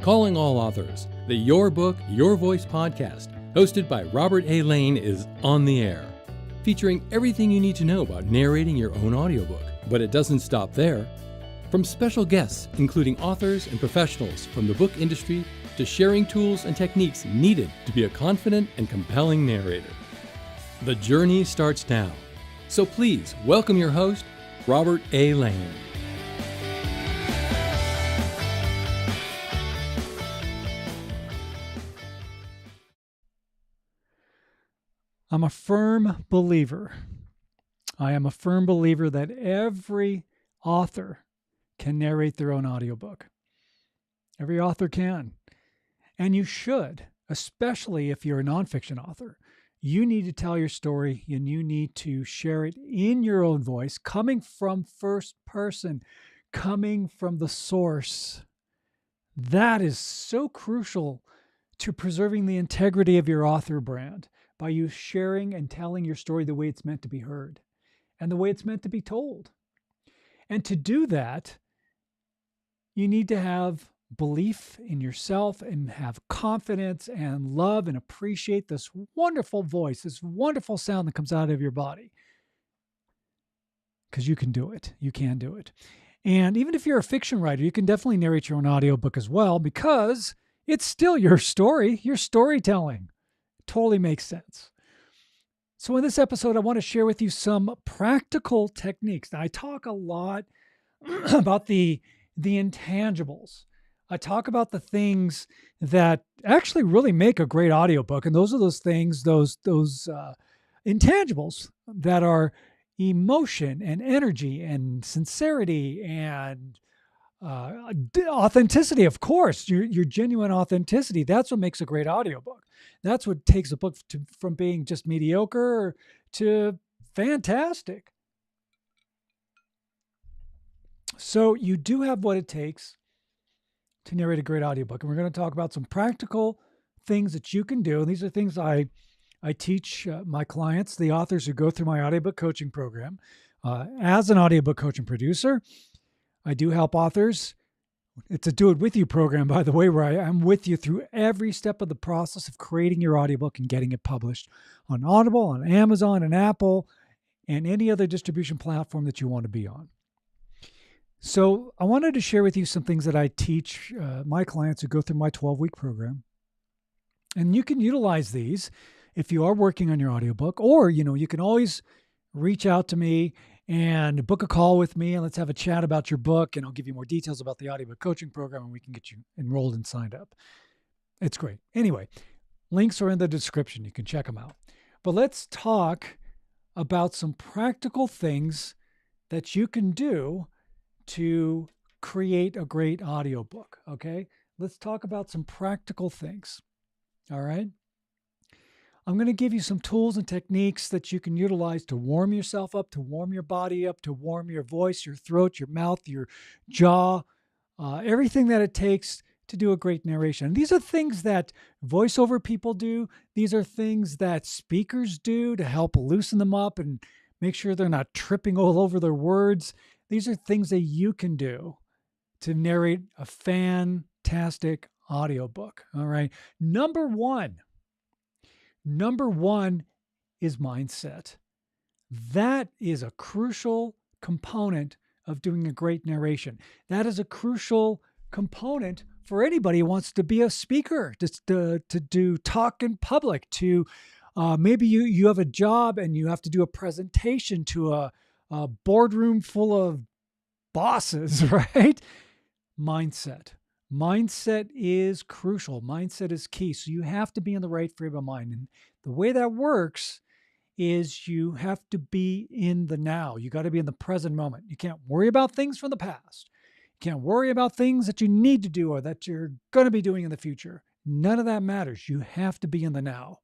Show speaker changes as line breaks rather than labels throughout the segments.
Calling All Authors, the Your Book, Your Voice podcast, hosted by Robert A. Lane, is on the air, featuring everything you need to know about narrating your own audiobook. But it doesn't stop there. From special guests, including authors and professionals from the book industry, to sharing tools and techniques needed to be a confident and compelling narrator. The journey starts now. So please welcome your host, Robert A. Lane.
I'm a firm believer. I am a firm believer that every author can narrate their own audiobook. Every author can. And you should, especially if you're a nonfiction author. You need to tell your story and you need to share it in your own voice, coming from first person, coming from the source. That is so crucial to preserving the integrity of your author brand by you sharing and telling your story the way it's meant to be heard and the way it's meant to be told. And to do that, you need to have belief in yourself and have confidence and love and appreciate this wonderful voice, this wonderful sound that comes out of your body. Because you can do it. You can do it. And even if you're a fiction writer, you can definitely narrate your own audiobook as well, because it's still your story, your storytelling. Totally makes sense. So in this episode, I want to share with you some practical techniques. Now, I talk a lot about the intangibles. I talk about the things that actually really make a great audiobook. And those are those things, those intangibles that are emotion and energy and sincerity and authenticity, of course, your genuine authenticity. That's what makes a great audiobook. That's what takes a book from being just mediocre to fantastic. So you do have what it takes to narrate a great audiobook. And we're going to talk about some practical things that you can do. And these are things I teach my clients, the authors who go through my audiobook coaching program. As an audiobook coach and producer, I do help authors. It's a do-it-with-you program, by the way, where I'm with you through every step of the process of creating your audiobook and getting it published on Audible, on Amazon, and Apple, and any other distribution platform that you want to be on. So I wanted to share with you some things that I teach my clients who go through my 12-week program. And you can utilize these if you are working on your audiobook, or, you can always reach out to me and book a call with me and let's have a chat about your book, and I'll give you more details about the audiobook coaching program and we can get you enrolled and signed up. It's great. Anyway, links are in the description. You can check them out. But let's talk about some practical things that you can do to create a great audiobook, okay? Let's talk about some practical things, all right? I'm going to give you some tools and techniques that you can utilize to warm yourself up, to warm your body up, to warm your voice, your throat, your mouth, your jaw, everything that it takes to do a great narration. These are things that voiceover people do. These are things that speakers do to help loosen them up and make sure they're not tripping all over their words. These are things that you can do to narrate a fantastic audiobook. All right. Number one is mindset. That is a crucial component of doing a great narration. That is a crucial component for anybody who wants to be a speaker, to do talk in public, to maybe you have a job and you have to do a presentation to a boardroom full of bosses, right? Mindset. Mindset is crucial. Mindset is key. So you have to be in the right frame of mind. And the way that works is you have to be in the now. You got to be in the present moment. You can't worry about things from the past. You can't worry about things that you need to do or that you're going to be doing in the future. None of that matters. You have to be in the now.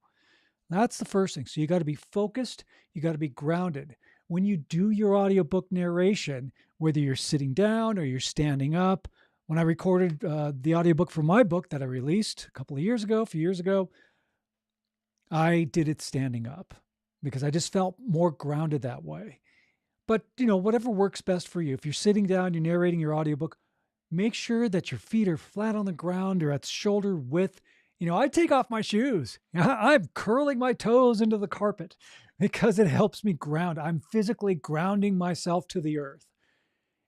That's the first thing. So you got to be focused. You got to be grounded. When you do your audiobook narration, whether you're sitting down or you're standing up, when I recorded the audiobook for my book that I released a few years ago, I did it standing up because I just felt more grounded that way. But, whatever works best for you. If you're sitting down, you're narrating your audiobook, make sure that your feet are flat on the ground or at shoulder width. I take off my shoes. I'm curling my toes into the carpet because it helps me ground. I'm physically grounding myself to the earth.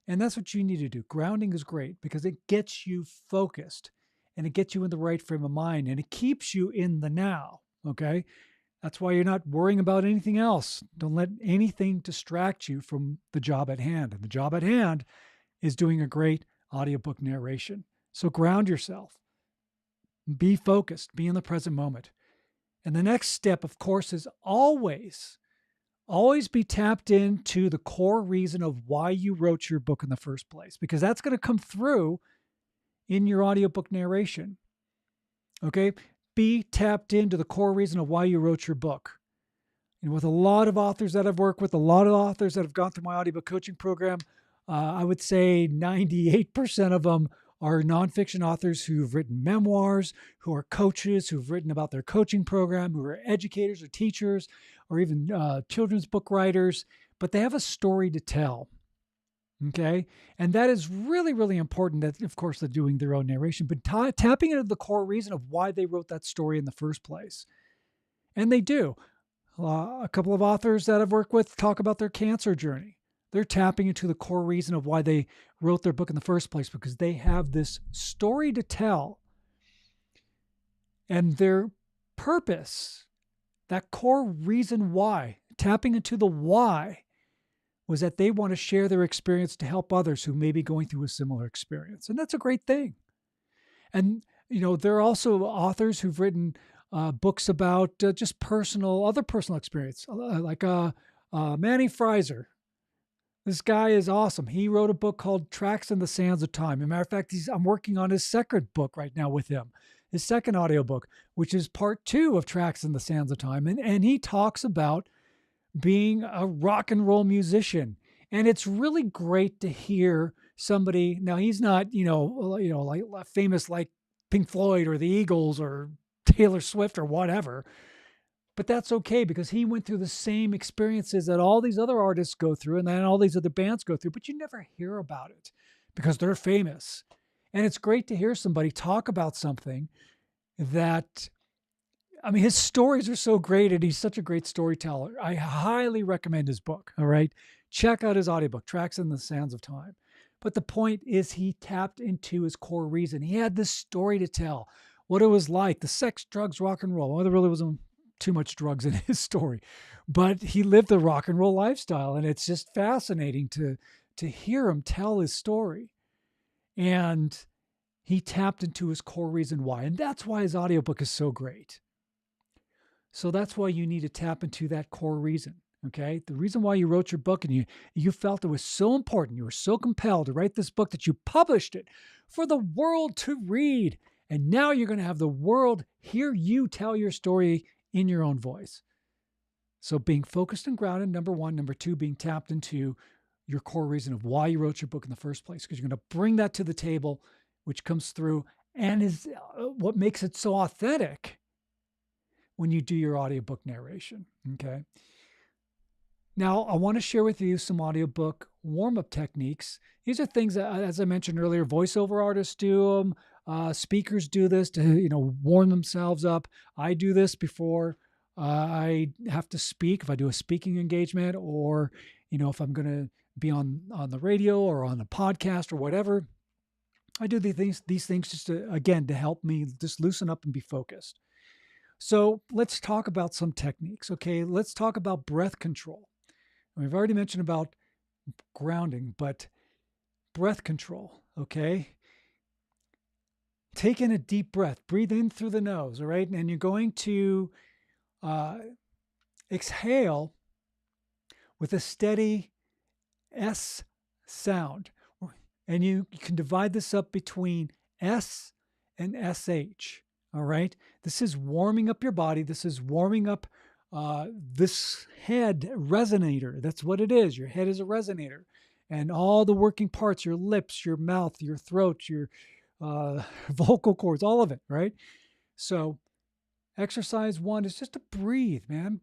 And that's what you need to do. Grounding is great because it gets you focused and it gets you in the right frame of mind and it keeps you in the now. Okay. That's why you're not worrying about anything else. Don't let anything distract you from the job at hand. And the job at hand is doing a great audiobook narration. So ground yourself. Be focused. Be in the present moment. And the next step, of course, is always be tapped into the core reason of why you wrote your book in the first place, because that's going to come through in your audiobook narration. Okay? Be tapped into the core reason of why you wrote your book. And with a lot of authors that I've worked with, a lot of authors that have gone through my audiobook coaching program, I would say 98% of them are nonfiction authors who've written memoirs, who are coaches, who've written about their coaching program, who are educators or teachers, or even children's book writers, but they have a story to tell. Okay. And that is really, really important that, of course, they're doing their own narration, but tapping into the core reason of why they wrote that story in the first place. And they do. A couple of authors that I've worked with talk about their cancer journey. They're tapping into the core reason of why they wrote their book in the first place, because they have this story to tell. And their purpose, that core reason why, tapping into the why, was that they want to share their experience to help others who may be going through a similar experience. And that's a great thing. And, there are also authors who've written books about just other personal experience, like Manny Fraser. This guy is awesome. He wrote a book called Tracks in the Sands of Time. As a matter of fact, I'm working on his second book right now with him, his second audiobook, which is part 2 of Tracks in the Sands of Time. And he talks about being a rock and roll musician. And it's really great to hear somebody. Now, he's not, like famous like Pink Floyd or the Eagles or Taylor Swift or whatever. But that's okay because he went through the same experiences that all these other artists go through and then all these other bands go through, but you never hear about it because they're famous. And it's great to hear somebody talk about something that, his stories are so great and he's such a great storyteller. I highly recommend his book, all right? Check out his audiobook, Tracks in the Sands of Time. But the point is he tapped into his core reason. He had this story to tell, what it was like, the sex, drugs, rock and roll. Well, there really wasn't too much drugs in his story, but he lived the rock and roll lifestyle. And it's just fascinating to hear him tell his story. And he tapped into his core reason why. And that's why his audiobook is so great. So that's why you need to tap into that core reason. Okay. The reason why you wrote your book and you felt it was so important. You were so compelled to write this book that you published it for the world to read. And now you're going to have the world hear you tell your story in your own voice. So being focused and grounded, number 1. Number 2, being tapped into your core reason of why you wrote your book in the first place, because you're going to bring that to the table, which comes through and is what makes it so authentic when you do your audiobook narration. Okay. Now, I want to share with you some audiobook warm-up techniques. These are things that, as I mentioned earlier, voiceover artists do them. Speakers do this to, warm themselves up. I do this before I have to speak, if I do a speaking engagement or, if I'm going to be on the radio or on a podcast or whatever. I do these things just to help me just loosen up and be focused. So let's talk about some techniques. Okay. Let's talk about breath control. We've already mentioned about grounding, but breath control. Okay. Take in a deep breath, breathe in through the nose, all right? And you're going to exhale with a steady S sound. And you can divide this up between S and SH, all right? This is warming up your body. This is warming up this head resonator. That's what it is. Your head is a resonator. And all the working parts, your lips, your mouth, your throat, your vocal cords, all of it, right? So exercise 1 is just to breathe, man.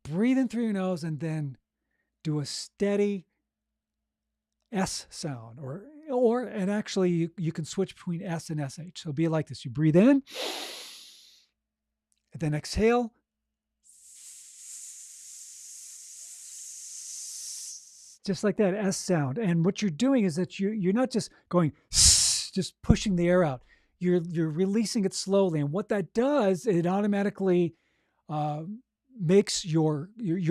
Breathe in through your nose and then do a steady S sound or and actually you can switch between S and SH. So it'll be like this. You breathe in, and then exhale. Just like that S sound. And what you're doing is that you're not just going, just pushing the air out. You're releasing it slowly. And what that does, it automatically makes you're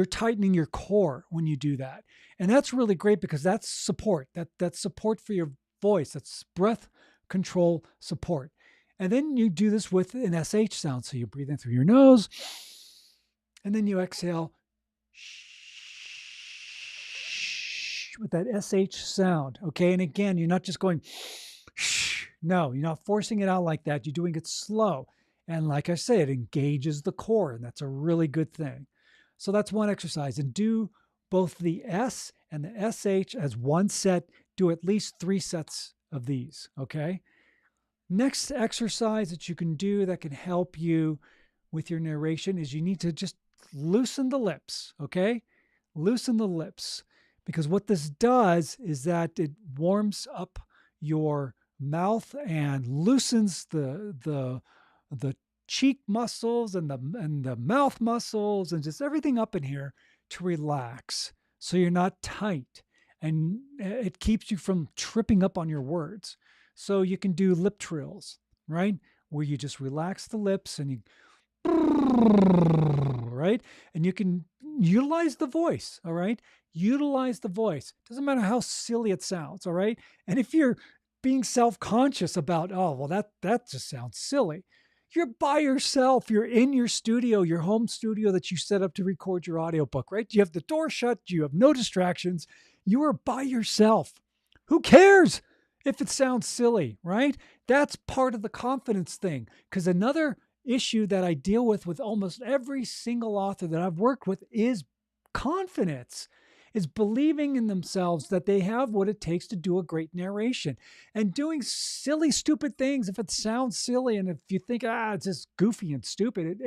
tightening your core when you do that. And that's really great because that's support. That's support for your voice. That's breath control support. And then you do this with an SH sound. So you breathe in through your nose, and then you exhale with that SH sound. Okay. And again, you're not just going, no, you're not forcing it out like that. You're doing it slow. And like I say, it engages the core, and that's a really good thing. So that's one exercise. And do both the S and the SH as one set. Do at least 3 sets of these, okay? Next exercise that you can do that can help you with your narration is you need to just loosen the lips, okay? Loosen the lips, because what this does is that it warms up your mouth and loosens the cheek muscles and the mouth muscles and just everything up in here to relax, so you're not tight, and it keeps you from tripping up on your words. So you can do lip trills, right, where you just relax the lips and you right, and you can utilize the voice. All right, utilize the voice. Doesn't matter how silly it sounds. All right, and if you're being self-conscious about, oh, well, that just sounds silly, you're by yourself. You're in your studio, your home studio that you set up to record your audiobook, right? You have the door shut. You have no distractions. You are by yourself. Who cares if it sounds silly, right? That's part of the confidence thing. Because another issue that I deal with almost every single author that I've worked with is confidence. Is believing in themselves that they have what it takes to do a great narration, and doing silly, stupid things. If it sounds silly and if you think, it's just goofy and stupid,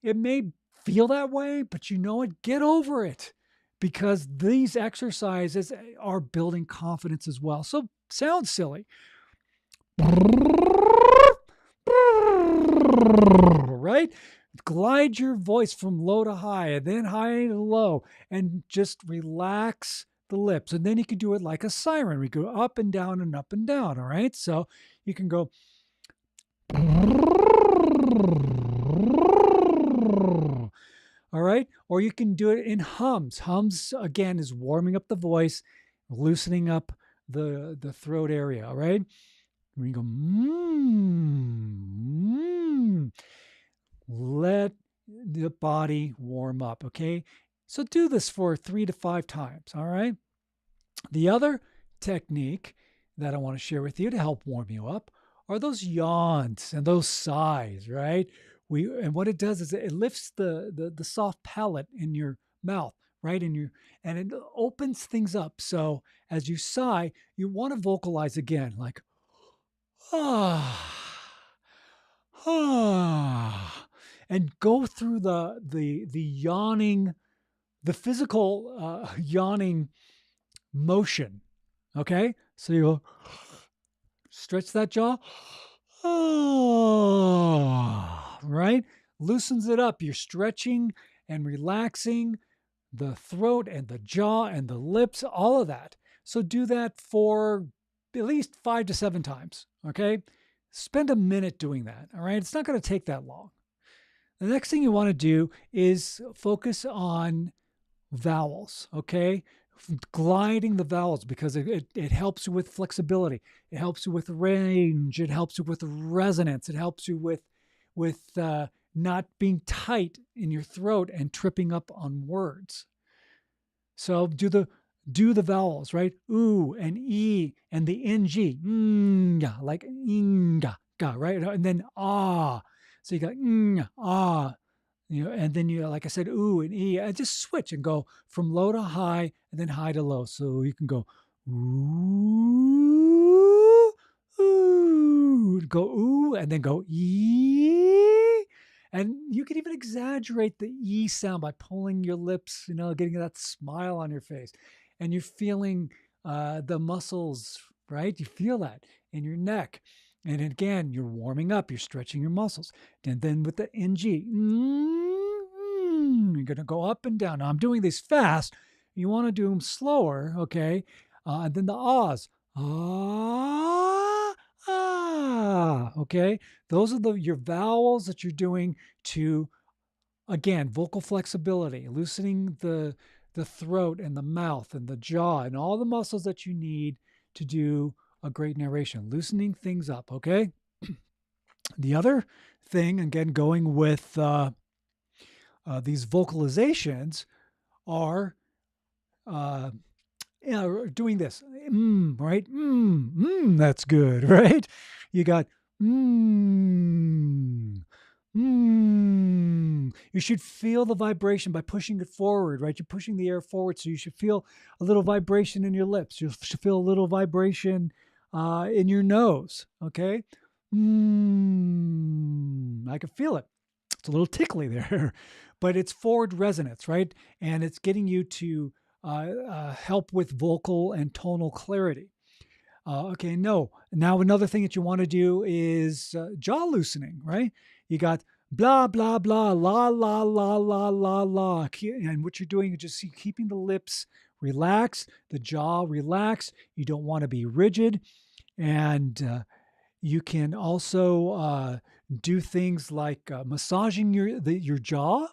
it may feel that way, but you know what? Get over it, because these exercises are building confidence as well. So sounds silly. Right? Glide your voice from low to high and then high to low, and just relax the lips. And then you can do it like a siren. We go up and down and up and down. All right. So you can go. All right. Or you can do it in hums. Hums, again, is warming up the voice, loosening up the throat area. All right. We go, let the body warm up, okay? So do this for 3 to 5 times, all right? The other technique that I want to share with you to help warm you up are those yawns and those sighs, right? And what it does is it lifts the soft palate in your mouth, right? And it opens things up. So as you sigh, you want to vocalize again, like, and go through the yawning, the physical yawning motion. Okay, so you stretch that jaw, right? Loosens it up. You're stretching and relaxing the throat and the jaw and the lips, all of that. So do that for at least 5 to 7 times. Okay, spend a minute doing that. All right, it's not going to take that long. The next thing you want to do is focus on vowels, okay? Gliding the vowels, because it helps you with flexibility. It helps you with range. It helps you with resonance. It helps you with not being tight in your throat and tripping up on words. So do the vowels, right? Ooh and E and the NG, like ga, right? And then ah. So you got ah, and then you, like I said, ooh and E, and just switch and go from low to high and then high to low. So you can go ooh, go ooh, and then go E. And you can even exaggerate the E sound by pulling your lips, getting that smile on your face. And you're feeling the muscles right? You feel that in your neck. And again, you're warming up, you're stretching your muscles. And then with the NG, you're going to go up and down. Now, I'm doing these fast. You want to do them slower, okay? And then the ahs. Ah, ah, okay? Those are your vowels that you're doing to, again, vocal flexibility, loosening the throat and the mouth and the jaw and all the muscles that you need to do a great narration, loosening things up, okay? The other thing, again, going with these vocalizations are doing this, right? That's good, right? You got You should feel the vibration by pushing it forward, right? You're pushing the air forward, so you should feel a little vibration in your lips. You should feel a little vibration in your nose, okay? I can feel it. It's a little tickly there, but it's forward resonance, right? And it's getting you to help with vocal and tonal clarity. Okay, no. Now another thing that you want to do is jaw loosening, right? You got blah, blah, blah, la, la, la, la, la, la. And what you're doing is just keeping the lips relaxed, the jaw relaxed. You don't want to be rigid. And you can also do things like massaging your jaw.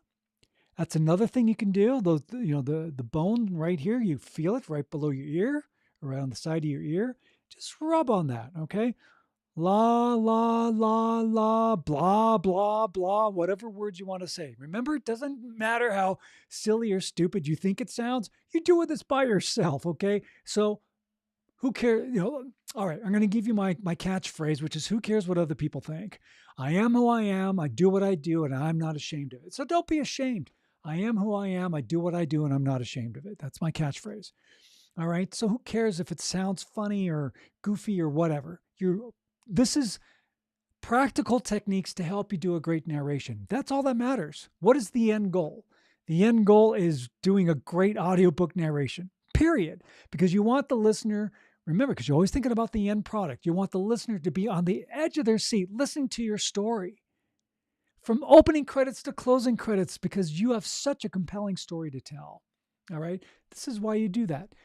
That's another thing you can do. The bone right here, you feel it right below your ear, around the side of your ear. Just rub on that, okay? La, la, la, la, blah, blah, blah, whatever words you want to say. Remember, it doesn't matter how silly or stupid you think it sounds. You're doing this by yourself, okay? So who cares? All right, I'm going to give you my catchphrase, which is, who cares what other people think? I am who I am. I do what I do, and I'm not ashamed of it. So don't be ashamed. I am who I am. I do what I do, and I'm not ashamed of it. That's my catchphrase. All right. So who cares if it sounds funny or goofy or whatever? This is practical techniques to help you do a great narration. That's all that matters. What is the end goal? The end goal is doing a great audiobook narration, period. Because you want the listener, remember, because you're always thinking about the end product. You want the listener to be on the edge of their seat, listening to your story. From opening credits to closing credits, because you have such a compelling story to tell. All right. This is why you do that.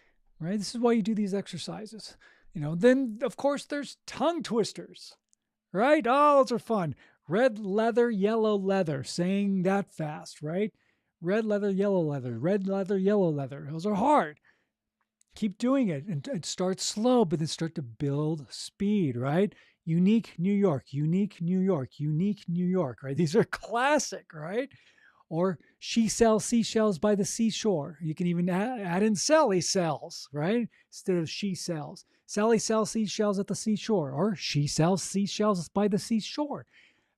Right? This is why you do these exercises. Then of course there's tongue twisters, right? Oh, those are fun. Red leather, yellow leather, saying that fast, right? Red leather, yellow leather, red leather, yellow leather. Those are hard. Keep doing it and start slow, but then start to build speed, right? Unique New York, unique New York, unique New York, right? These are classic, right? Or she sells seashells by the seashore. You can even add in Sally sells, right? Instead of she sells. Sally sells seashells at the seashore, or she sells seashells by the seashore.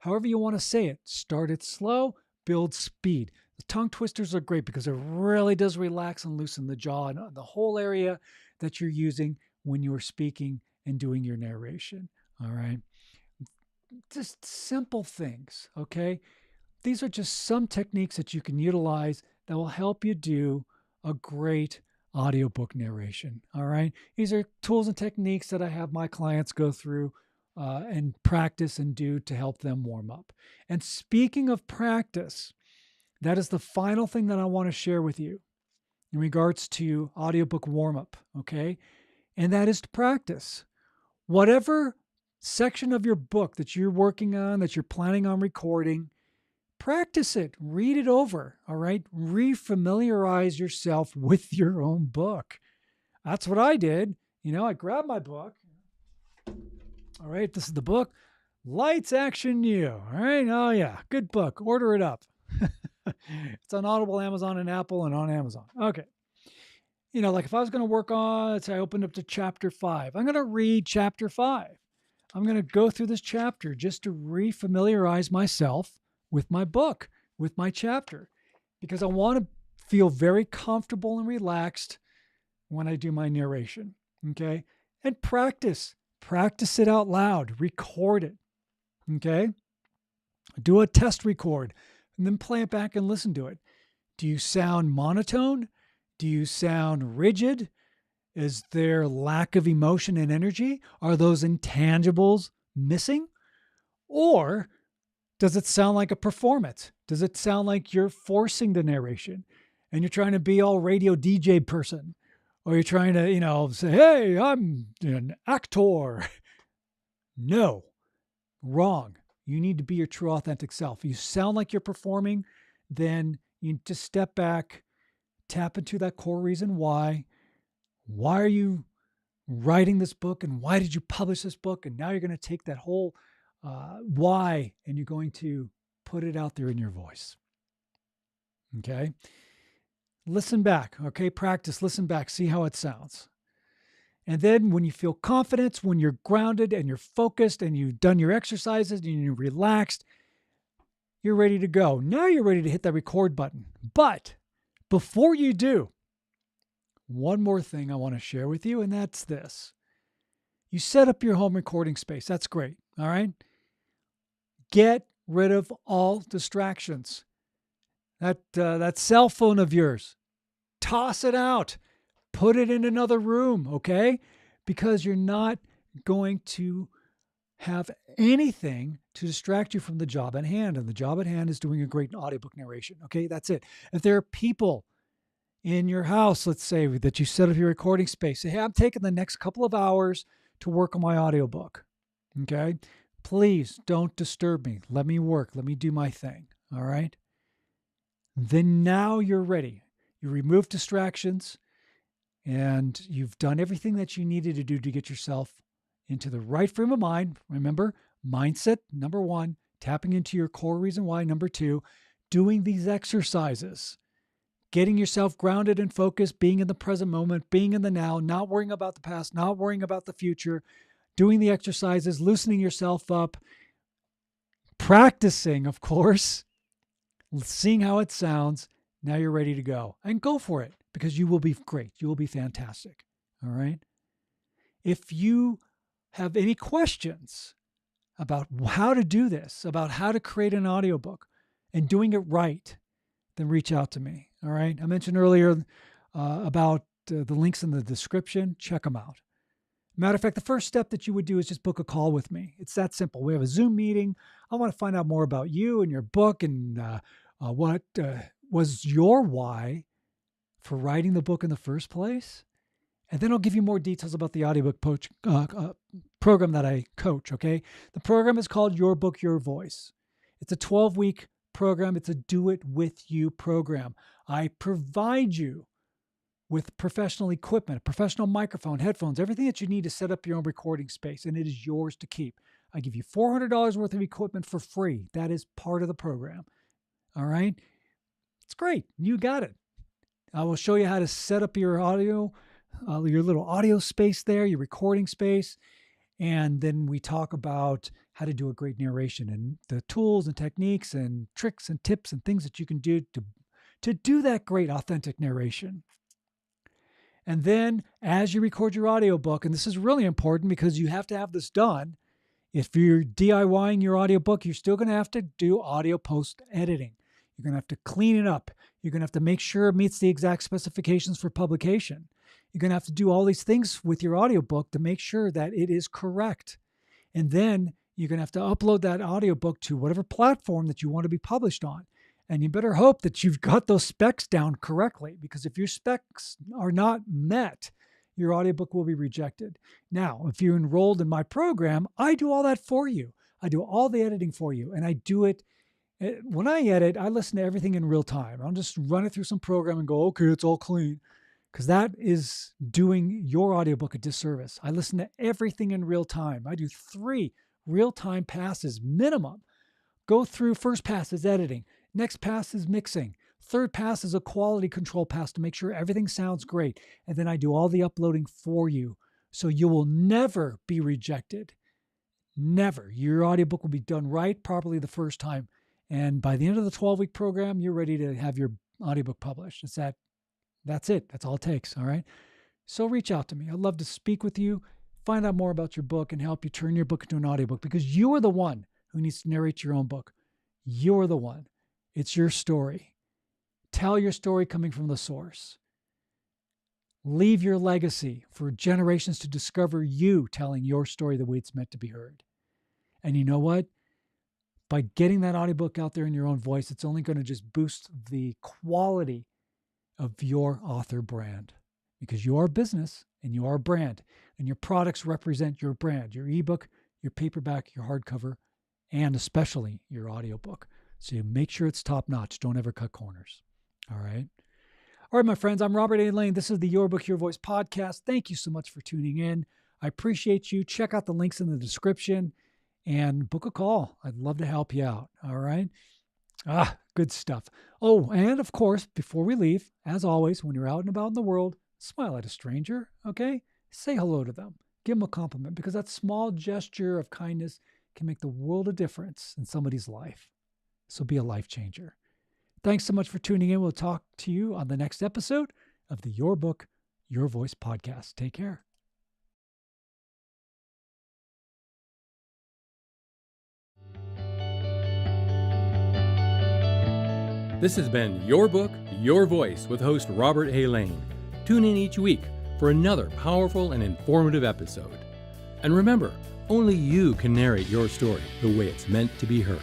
However you want to say it, start it slow, build speed. The tongue twisters are great because it really does relax and loosen the jaw and the whole area that you're using when you're speaking and doing your narration. All right. Just simple things, okay? These are just some techniques that you can utilize that will help you do a great audiobook narration. All right. These are tools and techniques that I have my clients go through and practice and do to help them warm up. And speaking of practice, that is the final thing that I want to share with you in regards to audiobook warm-up. Okay. And that is to practice. Whatever section of your book that you're working on, that you're planning on recording, practice it, read it over, all right? Refamiliarize yourself with your own book. That's what I did. I grabbed my book. All right, this is the book, Lights, Action, You. All right, oh yeah, good book. Order it up. It's on Audible, Amazon, and Apple, and on Amazon. Okay. Like if I was going to work on, let's say I opened up to chapter 5. I'm going to read chapter 5. I'm going to go through this chapter just to refamiliarize myself with my book, with my chapter, because I want to feel very comfortable and relaxed when I do my narration, okay? And practice it out loud, record it, okay? Do a test record, and then play it back and listen to it. Do you sound monotone? Do you sound rigid? Is there lack of emotion and energy? Are those intangibles missing? Or does it sound like a performance? Does it sound like you're forcing the narration and you're trying to be all radio DJ person? Or you're trying to, say, hey, I'm an actor. No, wrong. You need to be your true authentic self. If you sound like you're performing, then you just step back, tap into that core reason why. Why are you writing this book and why did you publish this book? And now you're going to take that whole why and you're going to put it out there in your voice. Okay. Listen back. Okay. Practice, listen back, see how it sounds. And then when you feel confidence, when you're grounded and you're focused and you've done your exercises and you're relaxed, you're ready to go. Now you're ready to hit that record button. But before you do, one more thing I want to share with you, and that's this. You set up your home recording space. That's great. All right. Get rid of all distractions. That cell phone of yours, toss it out. Put it in another room, okay? Because you're not going to have anything to distract you from the job at hand. And the job at hand is doing a great audiobook narration, okay? That's it. If there are people in your house, let's say, that you set up your recording space, say, hey, I'm taking the next couple of hours to work on my audiobook, okay? Please don't disturb me. Let me work. Let me do my thing, all right? Then now you're ready. You remove distractions. And you've done everything that you needed to do to get yourself into the right frame of mind. Remember, mindset, number one, tapping into your core reason why, number two, doing these exercises, getting yourself grounded and focused, being in the present moment, being in the now, not worrying about the past, not worrying about the future, doing the exercises, loosening yourself up, practicing, of course, seeing how it sounds. Now you're ready to go and go for it. Because you will be great. You will be fantastic. All right. If you have any questions about how to do this, about how to create an audiobook and doing it right, then reach out to me. All right. I mentioned earlier about the links in the description. Check them out. Matter of fact, the first step that you would do is just book a call with me. It's that simple. We have a Zoom meeting. I want to find out more about you and your book and what was your why for writing the book in the first place. And then I'll give you more details about the audiobook program that I coach, okay? The program is called Your Book, Your Voice. It's a 12-week program. It's a do-it-with-you program. I provide you with professional equipment, a professional microphone, headphones, everything that you need to set up your own recording space, and it is yours to keep. I give you $400 worth of equipment for free. That is part of the program, all right? It's great. You got it. I will show you how to set up your audio, your little audio space there, your recording space. And then we talk about how to do a great narration and the tools and techniques and tricks and tips and things that you can do to do that great authentic narration. And then as you record your audiobook, and this is really important because you have to have this done. If you're DIYing your audiobook, you're still going to have to do audio post editing. You're going to have to clean it up. You're going to have to make sure it meets the exact specifications for publication. You're going to have to do all these things with your audiobook to make sure that it is correct. And then you're going to have to upload that audiobook to whatever platform that you want to be published on. And you better hope that you've got those specs down correctly, because if your specs are not met, your audiobook will be rejected. Now, if you're enrolled in my program, I do all that for you. I do all the editing for you, and I do it. When I edit, I listen to everything in real time. I'll just run it through some program and go, okay, it's all clean. Because that is doing your audiobook a disservice. I listen to everything in real time. I do 3 real-time passes minimum. Go through, first pass is editing. Next pass is mixing. Third pass is a quality control pass to make sure everything sounds great. And then I do all the uploading for you. So you will never be rejected. Never. Your audiobook will be done right, properly the first time. And by the end of the 12-week program, you're ready to have your audiobook published. That's it. That's all it takes. All right. So reach out to me. I'd love to speak with you, find out more about your book, and help you turn your book into an audiobook, because you are the one who needs to narrate your own book. You're the one. It's your story. Tell your story coming from the source. Leave your legacy for generations to discover you telling your story the way it's meant to be heard. And you know what? By getting that audiobook out there in your own voice, it's only going to just boost the quality of your author brand, because you are a business and you are a brand, and your products represent your brand, your ebook, your paperback, your hardcover, and especially your audiobook. So you make sure it's top notch. Don't ever cut corners. All right. All right, my friends, I'm Robert A. Lane. This is the Your Book, Your Voice podcast. Thank you so much for tuning in. I appreciate you. Check out the links in the description and book a call. I'd love to help you out. All right. Good stuff. Oh, and of course, before we leave, as always, when you're out and about in the world, smile at a stranger, okay? Say hello to them. Give them a compliment, because that small gesture of kindness can make the world of difference in somebody's life. So be a life changer. Thanks so much for tuning in. We'll talk to you on the next episode of the Your Book, Your Voice podcast. Take care.
This has been Your Book, Your Voice with host Robert A. Lane. Tune in each week for another powerful and informative episode. And remember, only you can narrate your story the way it's meant to be heard.